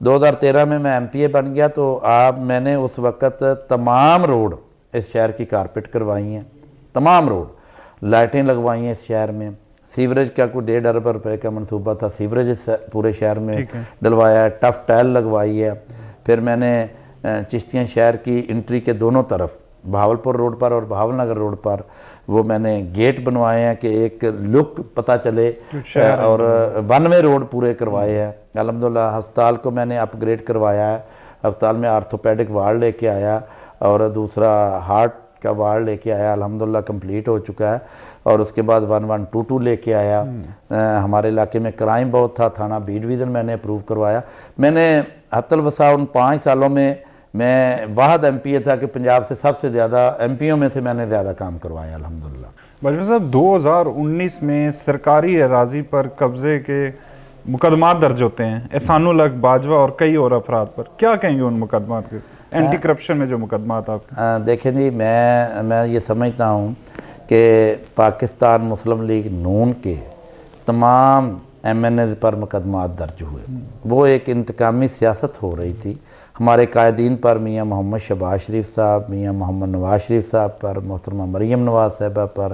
2013 میں MP بن گیا تو میں نے اس وقت تمام روڈ اس شہر کی کارپیٹ کروائی ہیں، تمام روڈ، لائٹیں لگوائی ہیں اس شہر میں، سیوریج کا کوئی 1.5 ارب روپے کا منصوبہ تھا، سیوریج پورے شہر میں ڈلوایا ہے، ٹف ٹائل لگوائی ہے، پھر میں نے چشتیاں شہر کی انٹری کے دونوں طرف بہاولپور روڈ پر اور بہاول نگر روڈ پر وہ میں نے گیٹ بنوائے ہیں کہ ایک لک پتہ چلے، اور 1 وے روڈ پورے کروائے ہیں الحمدللہ۔ ہسپتال کو میں نے اپ گریڈ کروایا ہے، ہسپتال میں آرتھوپیڈک وارڈ لے کے آیا اور دوسرا ہارٹ کا وارڈ لے کے آیا، الحمدللہ کمپلیٹ ہو چکا ہے، اور اس کے بعد 1122 لے کے آیا۔ ہمارے علاقے میں کرائم بہت تھا، تھانہ بی ڈویژن میں نے اپروو کروایا۔ میں نے حتی الوسع ان 5 سالوں میں واحد MP تھا کہ پنجاب سے سب سے زیادہ MPوں میں سے میں نے زیادہ کام کروایا الحمدللہ۔ باجوہ صاحب 2019 میں سرکاری اراضی پر قبضے کے مقدمات درج ہوتے ہیں احسان الحق باجوہ اور کئی اور افراد پر، کیا کہیں گے ان مقدمات کے؟ اینٹی کرپشن میں جو مقدمات آپ کے؟ دیکھیں جی، میں یہ سمجھتا ہوں کہ پاکستان مسلم لیگ نون کے تمام MNAs پر مقدمات درج ہوئے، وہ ایک انتقامی سیاست ہو رہی تھی ہمارے قائدین پر، میاں محمد شہباز شریف صاحب، میاں محمد نواز شریف صاحب پر، محترمہ مریم نواز صاحبہ پر،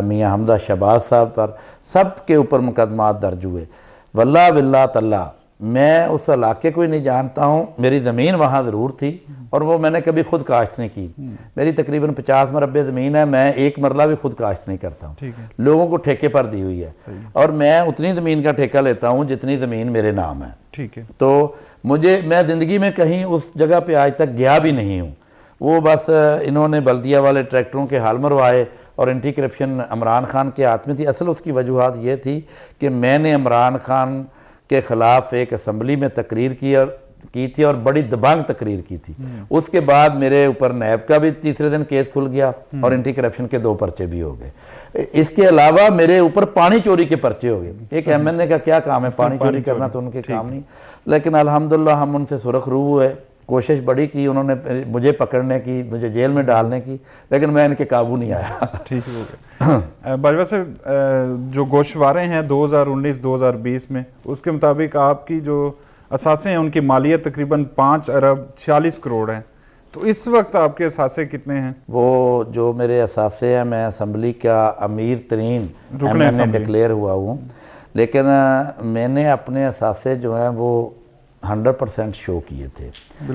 میاں حمزہ شہباز صاحب پر، سب کے اوپر مقدمات درج ہوئے۔ واللہ تعالیٰ میں اس علاقے کو ہی نہیں جانتا ہوں، میری زمین وہاں ضرور تھی اور وہ میں نے کبھی خود کاشت نہیں کی، میری تقریباً 50 مربع زمین ہے، میں ایک مرلہ بھی خود کاشت نہیں کرتا ہوں، لوگوں کو ٹھیکے پر دی ہوئی ہے، اور میں اتنی زمین کا ٹھیکہ لیتا ہوں جتنی زمین میرے نام ہے۔ ٹھیک ہے، تو میں زندگی میں کہیں اس جگہ پہ آج تک گیا بھی نہیں ہوں، وہ بس انہوں نے بلدیہ والے ٹریکٹروں کے حال مروائے اور اینٹی کرپشن عمران خان کے ہاتھ میں تھی۔ اصل اس کی وجوہات یہ تھی کہ میں نے عمران خان کے خلاف ایک اسمبلی میں تقریر کی تھی اور بڑی دبنگ تقریر کی تھی، اس کے بعد میرے اوپر نیب کا بھی تیسرے دن کیس کھل گیا اور اینٹی کرپشن کے 2 پرچے بھی ہو گئے۔ اس کے علاوہ میرے اوپر پانی چوری کے پرچے ہو گئے۔ ایک MNA کا کیا کام ہے، پانی چوری کرنا تو ان کے کام نہیں، لیکن الحمدللہ ہم ان سے سرخ روح ہوئے، کوشش بڑی کی انہوں نے مجھے پکڑنے کی، مجھے جیل میں ڈالنے کی، لیکن میں ان کے قابو نہیں آیا۔ ٹھیک ہو گیا۔ باجوہ صاحب جو گوشوارے ہیں 2019-2020 میں، اس کے مطابق آپ کی جو اثاثے ہیں ان کی مالیت تقریباً 5 ارب 46 کروڑ ہیں، تو اس وقت آپ کے اثاثے کتنے ہیں؟ وہ جو میرے اثاثے ہیں، میں اسمبلی کا امیر ترین MNA ڈکلیئر ہوا ہوں، لیکن میں نے اپنے اثاثے جو ہیں وہ 100% شو کیے تھے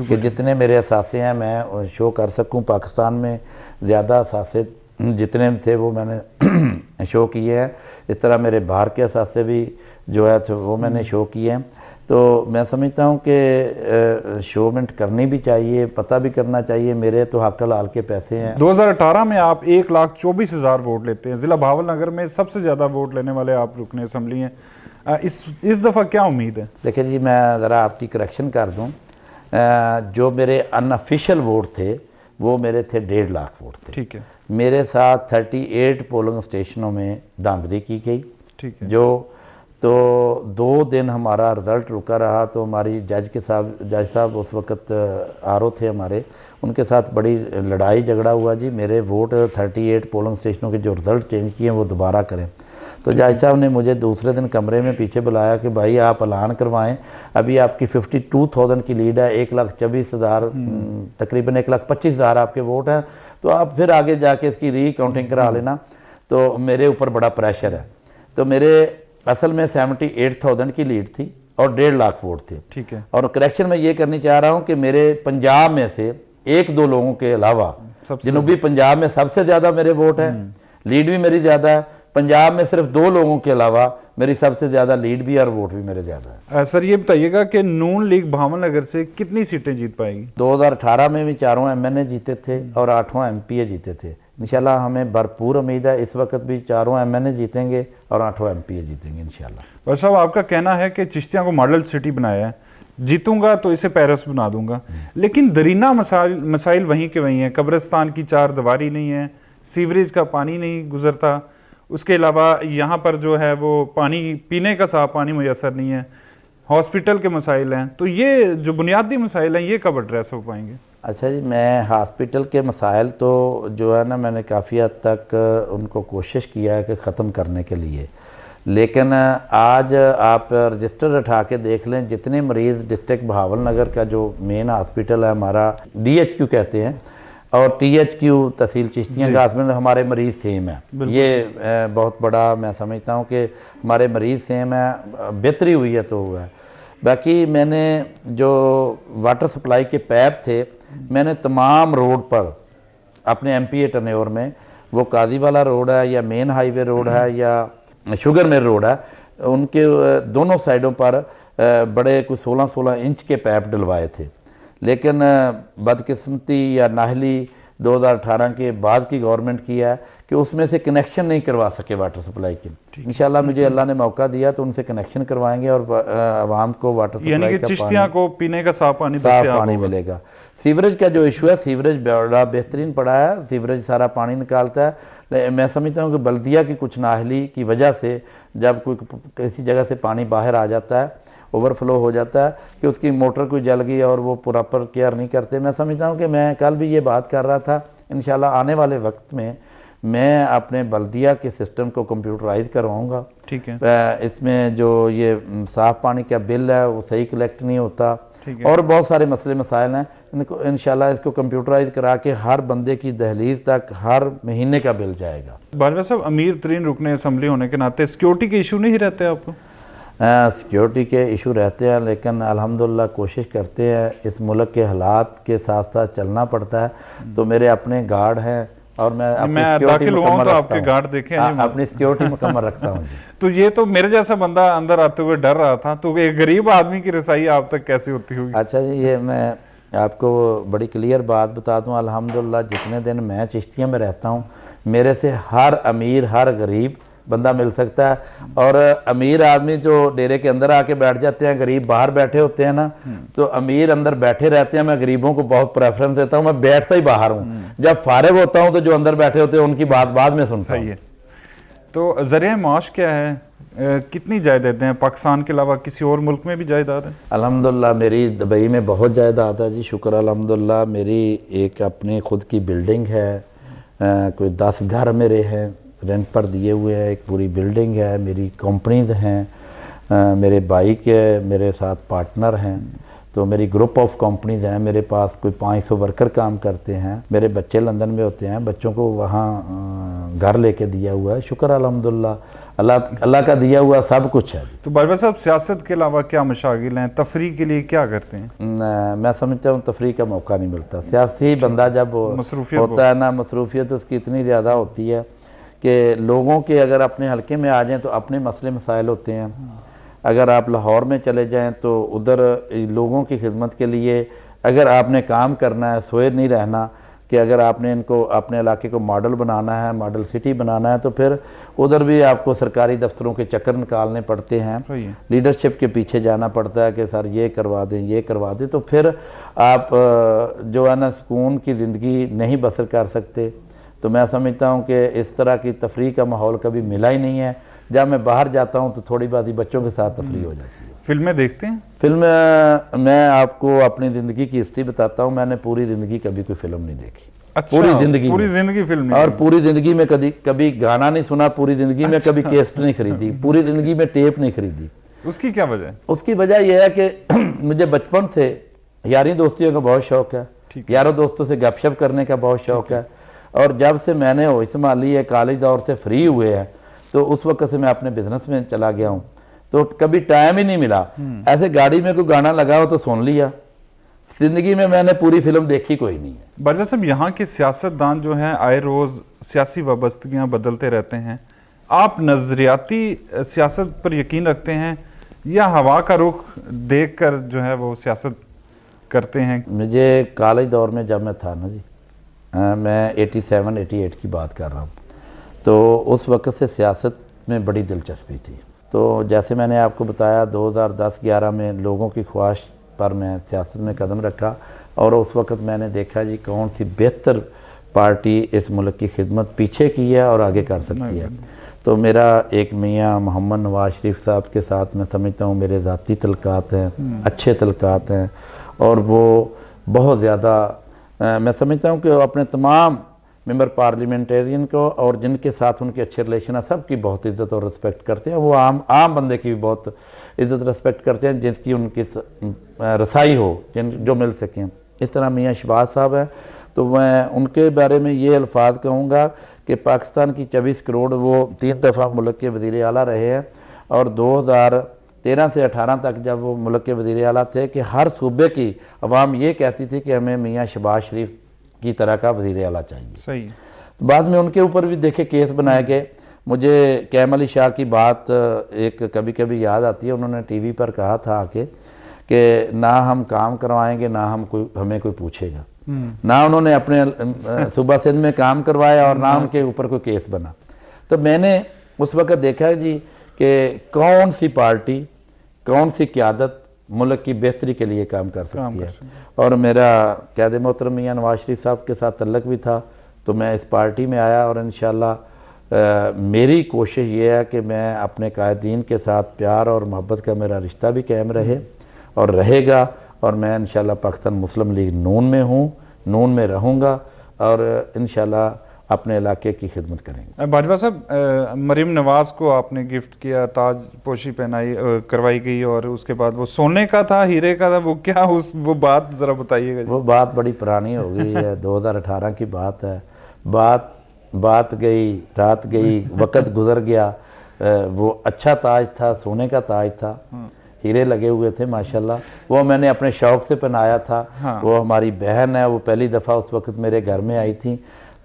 کہ جتنے میرے اثاثے ہیں میں شو کر سکوں۔ پاکستان میں زیادہ اثاثے جتنے تھے وہ میں نے شو کیے ہیں، اس طرح میرے باہر کے اثاثے بھی جو ہے وہ میں نے شو کیے ہیں۔ تو میں سمجھتا ہوں کہ شومنٹ کرنی بھی چاہیے، پتہ بھی کرنا چاہیے، میرے تو حق حلال کے پیسے ہیں۔ 2018 میں آپ 1,24,000 ووٹ لیتے ہیں، ضلع بہاول نگر میں سب سے زیادہ ووٹ لینے والے آپ رکن اسمبلی ہیں، اس دفعہ کیا امید ہے؟ دیکھیں جی، میں ذرا آپ کی کریکشن کر دوں، جو میرے ان آفیشیل ووٹ تھے وہ میرے تھے 1.5 لاکھ ووٹ تھے۔ ٹھیک ہے، میرے ساتھ 38 پولنگ اسٹیشنوں میں دھاندلی کی گئی، ٹھیک ہے، تو 2 دن ہمارا رزلٹ رکا رہا، تو ہماری جج صاحب اس وقت RO تھے ہمارے، ان کے ساتھ بڑی لڑائی جھگڑا ہوا جی، میرے ووٹ 38 پولنگ اسٹیشنوں کے جو رزلٹ چینج کیے ہیں وہ دوبارہ کریں۔ تو جج صاحب نے مجھے دوسرے دن کمرے میں پیچھے بلایا کہ بھائی آپ اعلان کروائیں، ابھی آپ کی 52,000 کی لیڈ ہے، 1,24,000 تقریباً 1,25,000 آپ کے ووٹ ہیں، تو آپ پھر آگے جا کے اس کی ری کاؤنٹنگ کرا لینا۔ تو میرے اوپر بڑا پریشر ہے، تو میرے اصل میں 78,000 کی لیڈ تھی اور 1.5 لاکھ ووٹ تھے۔ ٹھیک ہے، اور کریکشن میں یہ کرنی چاہ رہا ہوں کہ میرے پنجاب میں سے 1-2 لوگوں کے علاوہ جنوبی پنجاب میں سب سے زیادہ میرے ووٹ ہیں، لیڈ بھی میری زیادہ ہے، پنجاب میں صرف 2 لوگوں کے علاوہ میری سب سے زیادہ لیڈ بھی اور ووٹ بھی میرے زیادہ ہے۔ سر یہ بتائیے گا کہ نون لیگ بہاول نگر سے کتنی سیٹیں جیت پائے گی؟ 2018 میں بھی 4 MNA جیتے تھے اور 8 MPA جیتے تھے، انشاءاللہ ہمیں بھرپور امید ہے اس وقت بھی 4 MNA جیتیں گے اور 8 MPA جیتیں گے انشاءاللہ۔ بھائی صاحب آپ کا کہنا ہے کہ چشتیاں کو ماڈل سٹی بنایا ہے، جیتوں گا تو اسے پیرس بنا دوں گا، لیکن درینہ مسائل وہیں کے وہیں ہیں، قبرستان کی 4 دیواری نہیں ہے، سیوریج کا پانی نہیں گزرتا، اس کے علاوہ یہاں پر جو ہے وہ پانی پینے کا صاف پانی میسر نہیں ہے، ہاسپٹل کے مسائل ہیں، تو یہ جو بنیادی مسائل ہیں یہ کب ایڈریس ہو پائیں گے؟ اچھا جی، میں ہاسپٹل کے مسائل تو جو ہے نا میں نے کافی حد تک ان کو کوشش کیا ہے کہ ختم کرنے کے لیے، لیکن آج آپ رجسٹر اٹھا کے دیکھ لیں جتنے مریض ڈسٹرکٹ بہاول نگر کا جو مین ہاسپٹل ہے ہمارا DHQ کہتے ہیں اور THQ تحصیل چشتیاں کا ہاسپٹل ہمارے مریض سیم ہیں. یہ بہت بڑا میں سمجھتا ہوں کہ ہمارے مریض سیم ہیں, بہتری ہوئی ہے تو ہوا ہے. باقی میں نے جو واٹر سپلائی کے پیپ تھے میں نے تمام روڈ پر اپنے MPA ٹرنیور میں, وہ قاضی والا روڈ ہے یا مین ہائی وے روڈ ہے یا شوگر مل روڈ ہے, ان کے دونوں سائڈوں پر بڑے کوئی 16 انچ کے پیپ ڈلوائے تھے. لیکن بدقسمتی یا ناہلی 2018 کے بعد کی گورنمنٹ کی ہے کہ اس میں سے کنیکشن نہیں کروا سکے واٹر سپلائی کی. انشاءاللہ مجھے اللہ نے موقع دیا تو ان سے کنیکشن کروائیں گے اور عوام کو واٹر سپلائی کا چشتیاں کو پینے کا صاف پانی ملے گا. سیوریج کا جو ایشو ہے, سیوریج بڑا بہترین پڑا ہے, سیوریج سارا پانی نکالتا ہے. میں سمجھتا ہوں کہ بلدیہ کی کچھ نااہلی کی وجہ سے جب کوئی کسی جگہ سے پانی باہر آ جاتا ہے, اوور فلو ہو جاتا ہے کہ اس کی موٹر کوئی جل گئی اور وہ پراپر کیئر نہیں کرتے. میں سمجھتا ہوں کہ میں کل بھی یہ بات کر رہا تھا, انشاءاللہ آنے والے وقت میں میں اپنے بلدیہ کے سسٹم کو کمپیوٹرائز کرواؤں گا. ٹھیک ہے. اس میں جو یہ صاف پانی کا بل ہے وہ صحیح کلیکٹ نہیں ہوتا اور بہت سارے مسئلے مسائل ہیں. انشاءاللہ اس کو کمپیوٹرائز کرا کے ہر بندے کی دہلیز تک ہر مہینے کا بل جائے گا. باجوہ صاحب, امیر ترین رکن اسمبلی ہونے کے ناطے سیکیورٹی کے ایشو نہیں رہتے آپ کو؟ سیکیورٹی کے ایشو رہتے ہیں لیکن الحمدللہ کوشش کرتے ہیں, اس ملک کے حالات کے ساتھ ساتھ چلنا پڑتا ہے. تو میرے اپنے گارڈ ہیں اور میں اپنی سیکیورٹی مکمل رکھتا ہوں. گارڈ دیکھیں اپنی سیکیورٹی مکمل رکھتا ہوں. تو یہ تو میرے جیسا بندہ اندر آتے ہوئے ڈر رہا تھا, تو ایک غریب آدمی کی رسائی آپ تک کیسے ہوتی ہوگی؟ اچھا جی, یہ میں آپ کو بڑی کلیئر بات بتا دوں. الحمدللہ جتنے دن میں چشتیاں میں رہتا ہوں میرے سے ہر امیر ہر غریب بندہ مل سکتا ہے. اور امیر آدمی جو ڈیرے کے اندر آ کے بیٹھ جاتے ہیں, غریب باہر بیٹھے ہوتے ہیں نا, تو امیر اندر بیٹھے رہتے ہیں. میں غریبوں کو بہت پریفرنس دیتا ہوں, میں بیٹھتا ہی باہر ہوں. جب فارغ ہوتا ہوں تو جو اندر بیٹھے ہوتے ہیں ان کی بات بعد میں سنتا ہوں. تو ذریعہ معاش کیا ہے, کتنی جائیدادیں ہیں پاکستان کے علاوہ کسی اور ملک میں بھی جائیداد ہیں؟ الحمدللہ میری دبئی میں بہت جائیداد ہے جی, شکر الحمدللہ. میری ایک اپنی خود کی بلڈنگ ہے, کوئی 10 گھر میرے ہیں رینٹ پر دیے ہوئے ہیں, ایک پوری بلڈنگ ہے, میری کمپنیز ہیں, میرے بھائی کے میرے ساتھ پارٹنر ہیں, تو میری گروپ آف کمپنیز ہیں. میرے پاس کوئی 500 ورکر کام کرتے ہیں. میرے بچے لندن میں ہوتے ہیں, بچوں کو وہاں گھر لے کے دیا ہوا ہے. شکر الحمدللہ, اللہ کا دیا ہوا سب کچھ ہے. تو باجوہ صاحب سیاست کے علاوہ کیا مشاغل ہیں, تفریح کے لیے کیا کرتے ہیں؟ میں سمجھتا ہوں تفریح کا موقع نہیں ملتا. سیاسی بندہ جب ہوتا ہے نا, مصروفیت اس کی اتنی زیادہ ہوتی ہے کہ لوگوں کے اگر اپنے حلقے میں آ جائیں تو اپنے مسئلے مسائل ہوتے ہیں. اگر آپ لاہور میں چلے جائیں تو ادھر لوگوں کی خدمت کے لیے اگر آپ نے کام کرنا ہے, سوئے نہیں رہنا, کہ اگر آپ نے ان کو اپنے علاقے کو ماڈل بنانا ہے, ماڈل سٹی بنانا ہے, تو پھر ادھر بھی آپ کو سرکاری دفتروں کے چکر نکالنے پڑتے ہیں. لیڈرشپ کے پیچھے جانا پڑتا ہے کہ سر یہ کروا دیں یہ کروا دیں. تو پھر آپ جو ہے نا سکون کی زندگی نہیں بسر کر سکتے. تو میں سمجھتا ہوں کہ اس طرح کی تفریح کا ماحول کبھی ملا ہی نہیں ہے. جب میں باہر جاتا ہوں تو تھوڑی بازی بچوں کے ساتھ تفریح ہو جاتی ہے. فلمیں دیکھتے ہیں؟ فلم میں آپ کو اپنی زندگی کی ہسٹری بتاتا ہوں. میں نے پوری زندگی کبھی کوئی فلم نہیں دیکھی. پوری زندگی فلم اور پوری زندگی میں کبھی گانا نہیں سنا. پوری زندگی میں کبھی کیسٹ نہیں خریدی. پوری زندگی میں ٹیپ نہیں خریدی. اس کی کیا وجہ ہے؟ اس کی وجہ یہ ہے کہ مجھے بچپن سے یاری دوستیوں کا بہت شوق ہے. یاروں دوستوں سے گپ شپ کرنے کا بہت شوق ہے. اور جب سے میں نے ہوش سنبھالی ہے, کالج دور سے فری ہوئے ہیں, تو اس وقت سے میں اپنے بزنس میں چلا گیا ہوں. تو کبھی ٹائم ہی نہیں ملا. ایسے گاڑی میں کوئی گانا لگا ہو تو سن لیا. زندگی میں نے پوری فلم دیکھی کوئی نہیں ہے. باجوہ صاحب, یہاں کے سیاستدان جو ہیں آئے روز سیاسی وابستگیاں بدلتے رہتے ہیں. آپ نظریاتی سیاست پر یقین رکھتے ہیں یا ہوا کا رخ دیکھ کر جو ہے وہ سیاست کرتے ہیں؟ مجھے کالج دور میں جب میں تھا نا جی, میں 87-88 کی بات کر رہا ہوں, تو اس وقت سے سیاست میں بڑی دلچسپی تھی. تو جیسے میں نے آپ کو بتایا 2010-11 میں لوگوں کی خواہش پر میں سیاست میں قدم رکھا, اور اس وقت میں نے دیکھا جی کون سی بہتر پارٹی اس ملک کی خدمت پیچھے کی ہے اور آگے کر سکتی ہے. تو میرا ایک میاں محمد نواز شریف صاحب کے ساتھ میں سمجھتا ہوں میرے ذاتی تعلقات ہیں, اچھے تعلقات ہیں, اور وہ بہت زیادہ میں سمجھتا ہوں کہ وہ اپنے تمام ممبر پارلیمنٹیرین کو اور جن کے ساتھ ان کے اچھے ریلیشن ہیں سب کی بہت عزت اور رسپیکٹ کرتے ہیں. وہ عام بندے کی بھی بہت عزت رسپیکٹ کرتے ہیں جن کی ان کی رسائی ہو جو مل سکیں. اس طرح میاں شہباز صاحب ہیں تو میں ان کے بارے میں یہ الفاظ کہوں گا کہ پاکستان کی 24 کروڑ وہ 3 دفعہ ملک کے وزیر اعلیٰ رہے ہیں اور 2013 سے 18 تک جب وہ ملک کے وزیر اعلیٰ تھے کہ ہر صوبے کی عوام یہ کہتی تھی کہ ہمیں میاں شہباز شریف کی طرح کا وزیر اعلیٰ چاہیے. صحیح. بعد میں ان کے اوپر بھی دیکھے کیس بنائے گئے. مجھے کیم علی شاہ کی بات ایک کبھی کبھی یاد آتی ہے. انہوں نے ٹی وی پر کہا تھا آ کے کہ نہ ہم کام کروائیں گے نہ ہمیں کوئی پوچھے گا. نہ انہوں نے اپنے صوبہ سندھ میں کام کروایا اور نہ ان کے اوپر کوئی کیس بنا. تو میں نے اس وقت دیکھا جی کہ کون سی پارٹی کون سی قیادت ملک کی بہتری کے لیے کام کر سکتی ہے. اور میرا قائد محترم میاں نواز شریف صاحب کے ساتھ تعلق بھی تھا تو میں اس پارٹی میں آیا اور انشاءاللہ میری کوشش یہ ہے کہ میں اپنے قائدین کے ساتھ پیار اور محبت کا میرا رشتہ بھی قائم رہے اور رہے گا. اور میں انشاءاللہ پاکستان مسلم لیگ نون میں ہوں, نون میں رہوں گا اور انشاءاللہ اپنے علاقے کی خدمت کریں گے. باجوہ صاحب, مریم نواز کو آپ نے گفٹ کیا, تاج پوشی کروائی گئی اور اس کے بعد وہ سونے کا تھا, ہیرے کا تھا, وہ کیا وہ بات ذرا بتائیے گا. وہ بات بڑی پرانی ہو گئی ہے, 2018 کی بات ہے. بات گئی, رات گئی, وقت گزر گیا. وہ اچھا تاج تھا, سونے کا تاج تھا, ہیرے لگے ہوئے تھے ماشاءاللہ. وہ میں نے اپنے شوق سے پہنایا تھا. وہ ہماری بہن ہے, وہ پہلی دفعہ اس وقت میرے گھر میں آئی تھیں.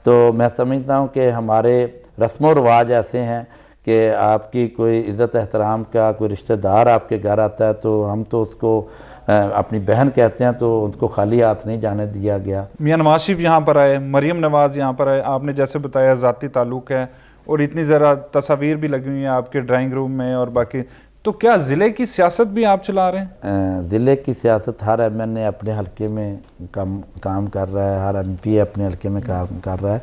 تو میں سمجھتا ہوں کہ ہمارے رسم و رواج ایسے ہیں کہ آپ کی کوئی عزت احترام کا کوئی رشتہ دار آپ کے گھر آتا ہے تو ہم تو اس کو اپنی بہن کہتے ہیں, تو ان کو خالی ہاتھ نہیں جانے دیا گیا. میاں نواز شریف یہاں پر آئے, مریم نواز یہاں پر آئے, آپ نے جیسے بتایا ذاتی تعلق ہے اور اتنی ذرا تصاویر بھی لگی ہوئی ہیں آپ کے ڈرائنگ روم میں اور باقی. تو کیا ضلع کی سیاست بھی آپ چلا رہے ہیں؟ ضلع کی سیاست ہر ایم این اے اپنے حلقے میں کام کر رہا ہے, ہر ایم پی اپنے حلقے میں کام کر رہا ہے.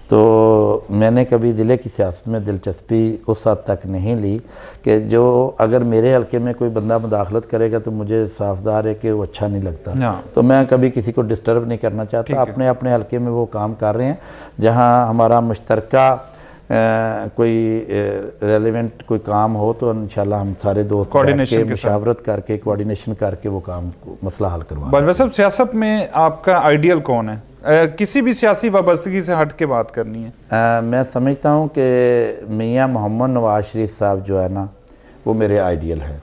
تو میں نے کبھی ضلع کی سیاست میں دلچسپی اس حد تک نہیں لی کہ جو اگر میرے حلقے میں کوئی بندہ مداخلت کرے گا تو مجھے صافدار ہے کہ وہ اچھا نہیں لگتا. تو میں کبھی کسی کو ڈسٹرب نہیں کرنا چاہتا. اپنے حلقے میں وہ کام کر رہے ہیں جہاں ہمارا مشترکہ کوئی ریلیونٹ کوئی کام ہو تو انشاءاللہ ہم سارے دوست مشاورت کر کے کوارڈینیشن کر کے وہ کام مسئلہ حل کروا. باجوہ صاحب, سیاست میں آپ کا آئیڈیل کون ہے؟ کسی بھی سیاسی وابستگی سے ہٹ کے بات کرنی ہے. میں سمجھتا ہوں کہ میاں محمد نواز شریف صاحب جو ہے نا وہ میرے آئیڈیل ہے.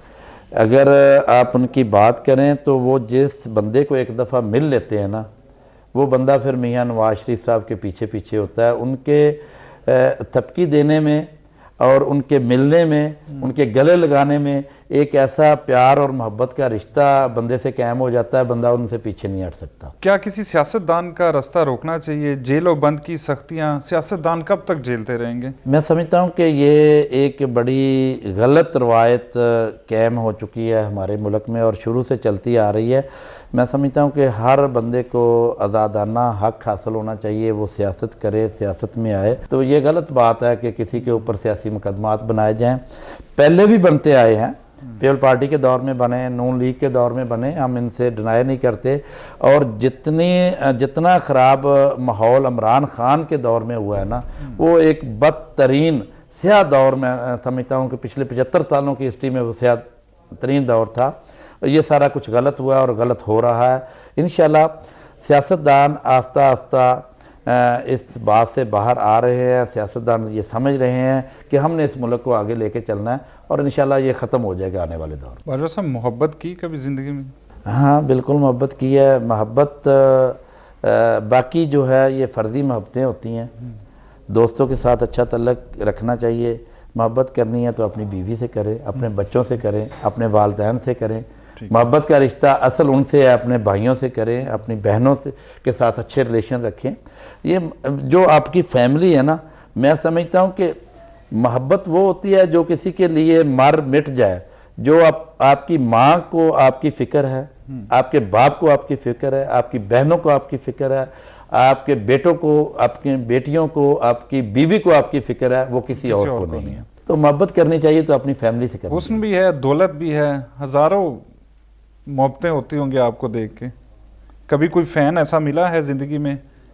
اگر آپ ان کی بات کریں تو وہ جس بندے کو ایک دفعہ مل لیتے ہیں نا وہ بندہ پھر میاں نواز شریف صاحب کے پیچھے ہوتا ہے. ان کے تھپکی دینے میں اور ان کے ملنے میں, ان کے گلے لگانے میں ایک ایسا پیار اور محبت کا رشتہ بندے سے قائم ہو جاتا ہے, بندہ ان سے پیچھے نہیں ہٹ سکتا. کیا کسی سیاستدان کا رستہ روکنا چاہیے؟ جیل و بند کی سختیاں سیاستدان کب تک جھیلتے رہیں گے؟ میں سمجھتا ہوں کہ یہ ایک بڑی غلط روایت قائم ہو چکی ہے ہمارے ملک میں اور شروع سے چلتی آ رہی ہے. میں سمجھتا ہوں کہ ہر بندے کو آزادانہ حق حاصل ہونا چاہیے, وہ سیاست کرے, سیاست میں آئے. تو یہ غلط بات ہے کہ کسی کے اوپر سیاسی مقدمات بنائے جائیں. پہلے بھی بنتے آئے ہیں, پیپل پارٹی کے دور میں بنے, نون لیگ کے دور میں بنے, ہم ان سے ڈینائی نہیں کرتے. اور جتنا خراب ماحول عمران خان کے دور میں ہوا ہے نا وہ ایک بدترین سیاہ دور میں سمجھتا ہوں کہ پچھلے 75 سالوں کی ہسٹری میں وہ سیاہ ترین دور تھا. یہ سارا کچھ غلط ہوا اور غلط ہو رہا ہے. انشاءاللہ سیاستدان آہستہ آہستہ اس بات سے باہر آ رہے ہیں. سیاستدان یہ سمجھ رہے ہیں کہ ہم نے اس ملک کو آگے لے کے چلنا ہے اور انشاءاللہ یہ ختم ہو جائے گا آنے والے دور. باجوہ صاحب, محبت کی کبھی زندگی میں؟ ہاں بالکل محبت کی ہے. محبت باقی جو ہے یہ فرضی محبتیں ہوتی ہیں. دوستوں کے ساتھ اچھا تعلق رکھنا چاہیے. محبت کرنی ہے تو اپنی بیوی سے کریں, اپنے بچوں سے کریں, اپنے والدین سے کریں. محبت کا رشتہ اصل ان سے ہے, اپنے بھائیوں سے کریں, اپنی بہنوں کے ساتھ اچھے ریلیشن رکھیں. یہ جو آپ کی فیملی ہے نا, میں سمجھتا ہوں کہ محبت وہ ہوتی ہے جو کسی کے لیے مر مٹ جائے. جو آپ کی ماں کو آپ کی فکر ہے, آپ کے باپ کو آپ کی فکر ہے, آپ کی بہنوں کو آپ کی فکر ہے, آپ کے بیٹوں کو, آپ کی بیٹیوں کو, آپ کی بیوی کو آپ کی فکر ہے, وہ کسی اور کو نہیں ہے. تو محبت کرنی چاہیے تو اپنی فیملی سے کرنی. حسن بھی ہے, دولت بھی ہے, ہزاروں محبتیں ہوتی ہوں گی آپ کو دیکھ کے. کبھی کوئی فین ایسا ملا ہے زندگی میں